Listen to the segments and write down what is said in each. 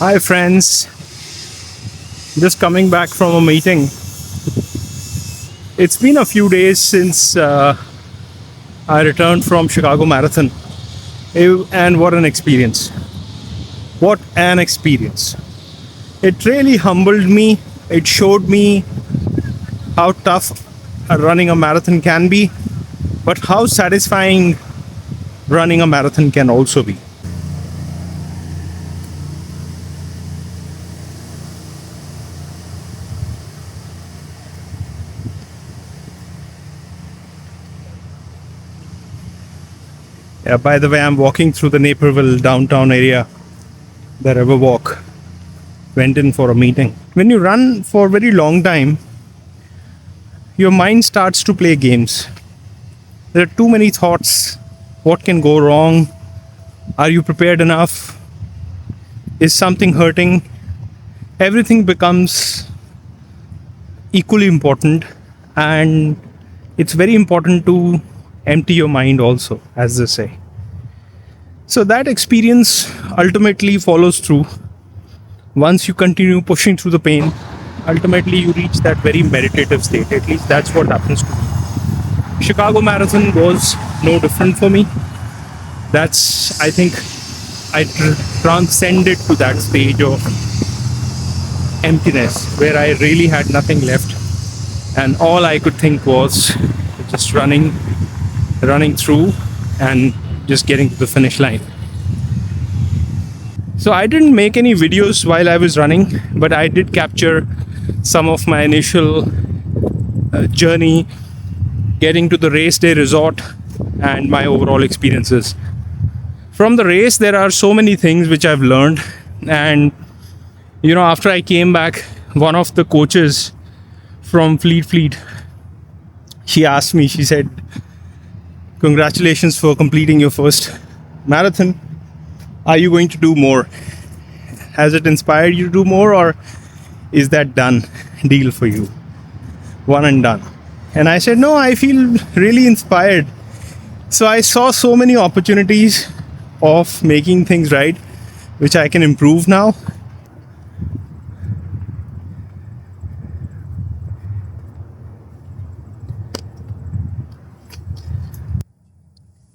Hi, friends. Just coming back from a meeting. It's been a few days since I returned from Chicago Marathon. And what an experience! What an experience! It really humbled me. It showed me how tough running a marathon can be, but how satisfying running a marathon can also be. Yeah, by the way, I'm walking through the Naperville downtown area, the Riverwalk. Went in for a meeting. When you run for a very long time, your mind starts to play games. There are too many thoughts. What can go wrong? Are you prepared enough? Is something hurting? Everything becomes equally important, and it's very important to empty your mind also, as they say. So that experience ultimately follows through. Once you continue pushing through the pain, ultimately you reach that very meditative state. At least that's what happens to me. Chicago Marathon was no different for me. That's, I think, I transcended to that stage of emptiness where I really had nothing left, and all I could think was just running through and just getting to the finish line. So I didn't make any videos while I was running, but I did capture some of my initial journey getting to the race day resort and my overall experiences. From the race, there are so many things which I've learned. And, after I came back, one of the coaches from Fleet, she asked me, she said, "Congratulations for completing your first marathon. Are you going to do more? Has it inspired you to do more, or is that done deal for you? One and done?" And I said, "No, I feel really inspired." So I saw so many opportunities of making things right, which I can improve now.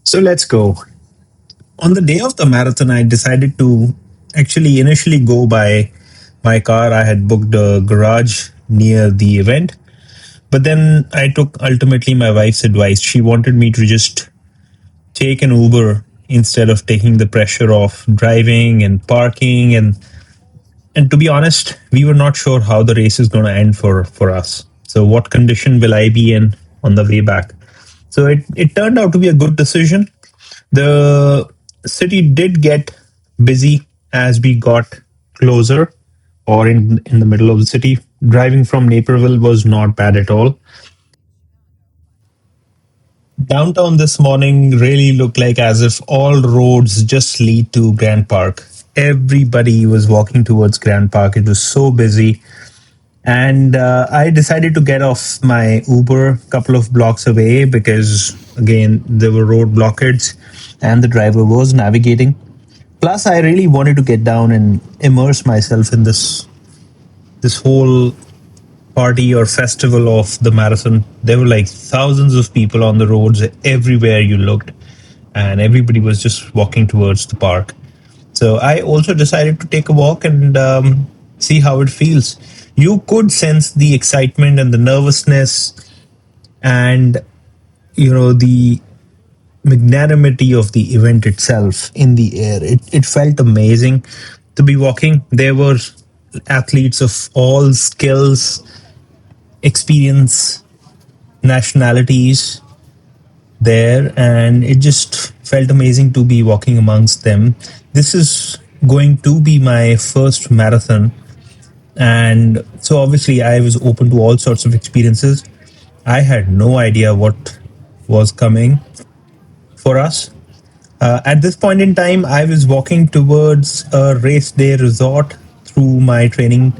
So let's go. On the day of the marathon, I decided to actually initially go by my car. I had booked a garage near the event, but then I took ultimately my wife's advice. She wanted me to just take an Uber instead of taking the pressure of driving and parking, and to be honest, we were not sure how the race is going to end for us. So what condition will I be in on the way back? So it turned out to be a good decision. The city did get busy as we got closer or in the middle of the city. Driving from Naperville was not bad at all. Downtown this morning really looked like as if all roads just lead to Grand Park. Everybody was walking towards Grand Park. It was so busy. And I decided to get off my Uber a couple of blocks away because, again, there were road blockades and the driver was navigating. Plus, I really wanted to get down and immerse myself in this whole party or festival of the marathon. There were like thousands of people on the roads everywhere you looked, and everybody was just walking towards the park. So I also decided to take a walk and see how it feels. You could sense the excitement and the nervousness and the magnanimity of the event itself in the air. It felt amazing to be walking. There were athletes of all skills, experience, nationalities there, and it just felt amazing to be walking amongst them. This is going to be my first marathon, and so obviously I was open to all sorts of experiences. I had no idea what was coming for us. At this point in time, I was walking towards a race day resort through my training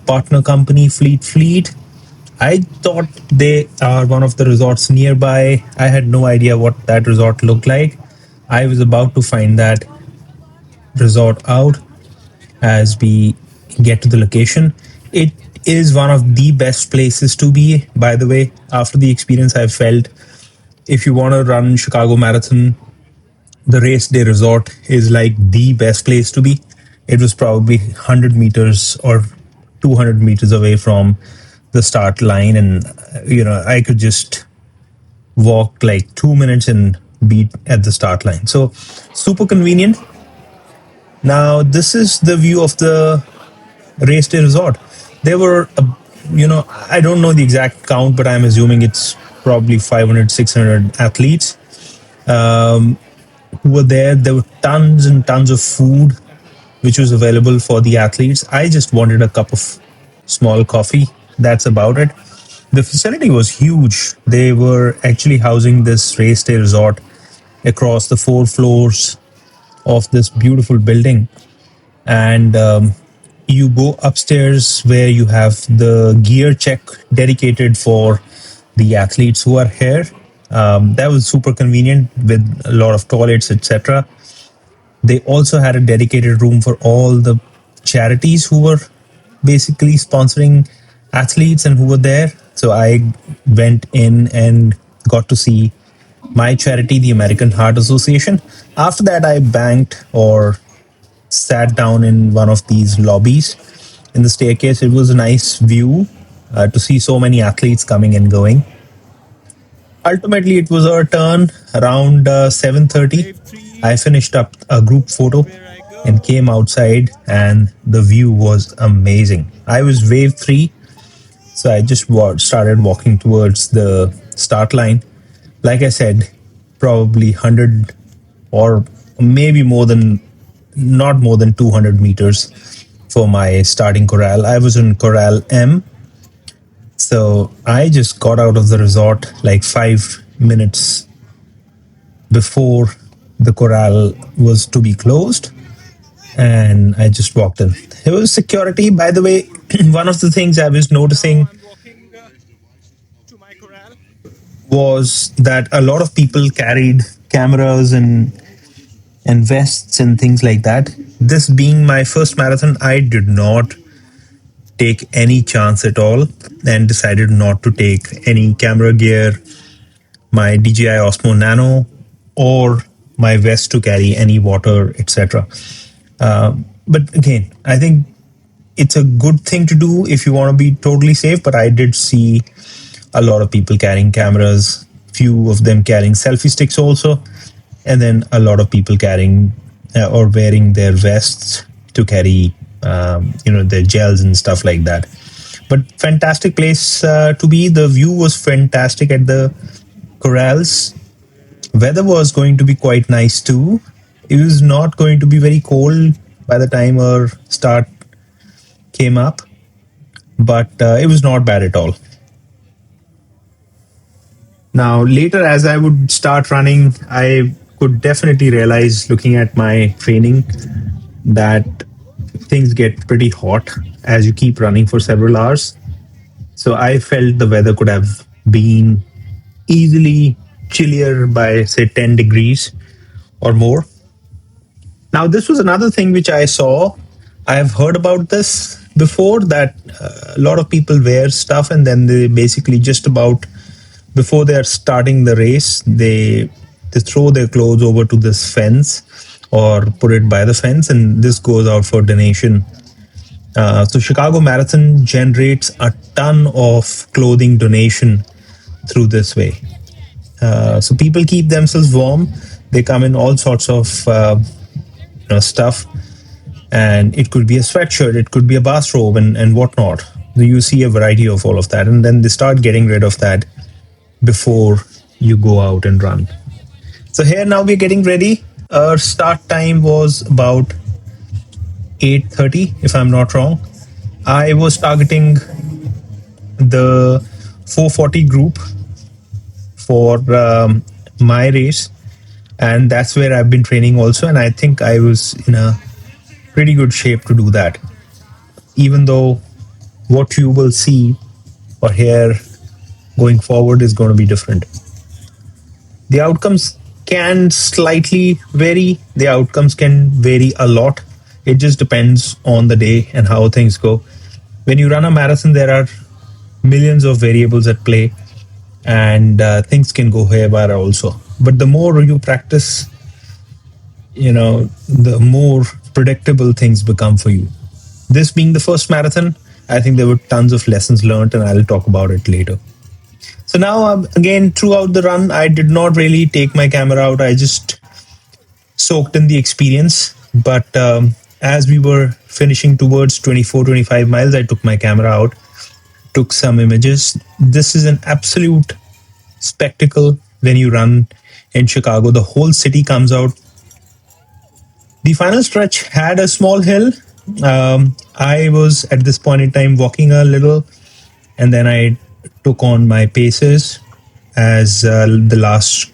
partner company, Fleet. I thought they are one of the resorts nearby. I had no idea what that resort looked like. I was about to find that resort out. as we get to the location. It is one of the best places to be, by the way. After the experience I felt, if you want to run Chicago Marathon, the race day resort is like the best place to be. It was probably 100 meters or 200 meters away from the start line, and I could just walk like 2 minutes and be at the start line. So super convenient. Now this is the view of the race day resort. There were, I don't know the exact count, but I'm assuming it's probably 500, 600 athletes who were there. There were tons and tons of food which was available for the athletes. I just wanted a cup of small coffee. That's about it. The facility was huge. They were actually housing this race day resort across the 4 floors of this beautiful building. And you go upstairs where you have the gear check dedicated for the athletes who are here. That was super convenient with a lot of toilets, etc. They also had a dedicated room for all the charities who were basically sponsoring athletes and who were there. So I went in and got to see my charity, the American Heart Association. After that, I banked or sat down in one of these lobbies in the staircase. It was a nice view to see so many athletes coming and going. Ultimately, it was our turn around 7:30. Wave I 3, finished up a group photo where I and go. came outside, and the view was amazing. I was wave three, so I just started walking towards the start line. Like I said, probably 100 or maybe not more than 200 meters for my starting corral. I was in Corral M. So I just got out of the resort like 5 minutes before the corral was to be closed, and I just walked in. It was security. By the way, one of the things I was Now noticing I'm walking to my corral. was that a lot of people carried cameras and vests and things like that. This being my first marathon, I did not take any chance at all and decided not to take any camera gear, my DJI Osmo Nano, or my vest to carry any water, etc. But again, I think it's a good thing to do if you want to be totally safe. But I did see a lot of people carrying cameras, few of them carrying selfie sticks also, and then a lot of people carrying or wearing their vests to carry, their gels and stuff like that. But fantastic place to be. The view was fantastic at the corrals. Weather was going to be quite nice too. It was not going to be very cold by the time our start came up, but it was not bad at all. Now, later, as I would start running, I could definitely realize, looking at my training, that things get pretty hot as you keep running for several hours. So I felt the weather could have been easily chillier by, say, 10 degrees or more. Now, this was another thing which I saw. I have heard about this before, that a lot of people wear stuff and then they basically just about before they are starting the race, they throw their clothes over to this fence or put it by the fence, and this goes out for donation. So Chicago Marathon generates a ton of clothing donation through this way. So people keep themselves warm. They come in all sorts of stuff, and it could be a sweatshirt, it could be a bathrobe, and whatnot. So you see a variety of all of that, and then they start getting rid of that before you go out and run. So here now we're getting ready. Our start time was about 8:30, if I'm not wrong. I was targeting the 440 group for my race, and that's where I've been training also. And I think I was in a pretty good shape to do that, even though what you will see or hear going forward is going to be different. The outcomes can slightly vary, the outcomes can vary a lot. It just depends on the day and how things go. When you run a marathon, there are millions of variables at play, and things can go haywire also. But the more you practice, the more predictable things become for you. This being the first marathon, I think there were tons of lessons learned, and I'll talk about it later. So now, again, throughout the run, I did not really take my camera out. I just soaked in the experience. But as we were finishing towards 24, 25 miles, I took my camera out, took some images. This is an absolute spectacle when you run in Chicago. The whole city comes out. The final stretch had a small hill. I was at this point in time walking a little, and then I took on my paces as the last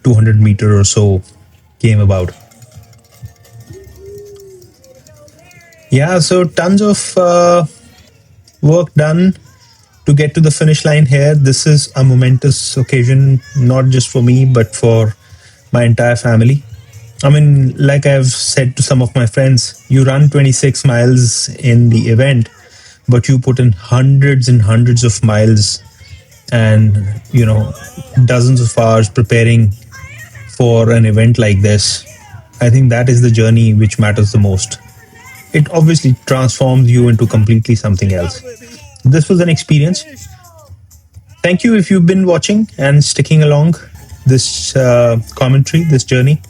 200 meter or so came about. Yeah, so tons of work done to get to the finish line here. This is a momentous occasion, not just for me, but for my entire family. I mean, like I've said to some of my friends, you run 26 miles in the event, but you put in hundreds and hundreds of miles and, dozens of hours preparing for an event like this. I think that is the journey which matters the most. It obviously transforms you into completely something else. This was an experience. Thank you if you've been watching and sticking along this commentary, this journey.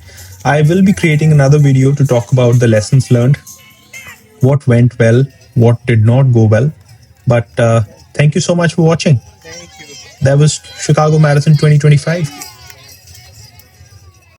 I will be creating another video to talk about the lessons learned, what went well, what did not go well. But thank you so much for watching. That was Chicago Marathon 2025.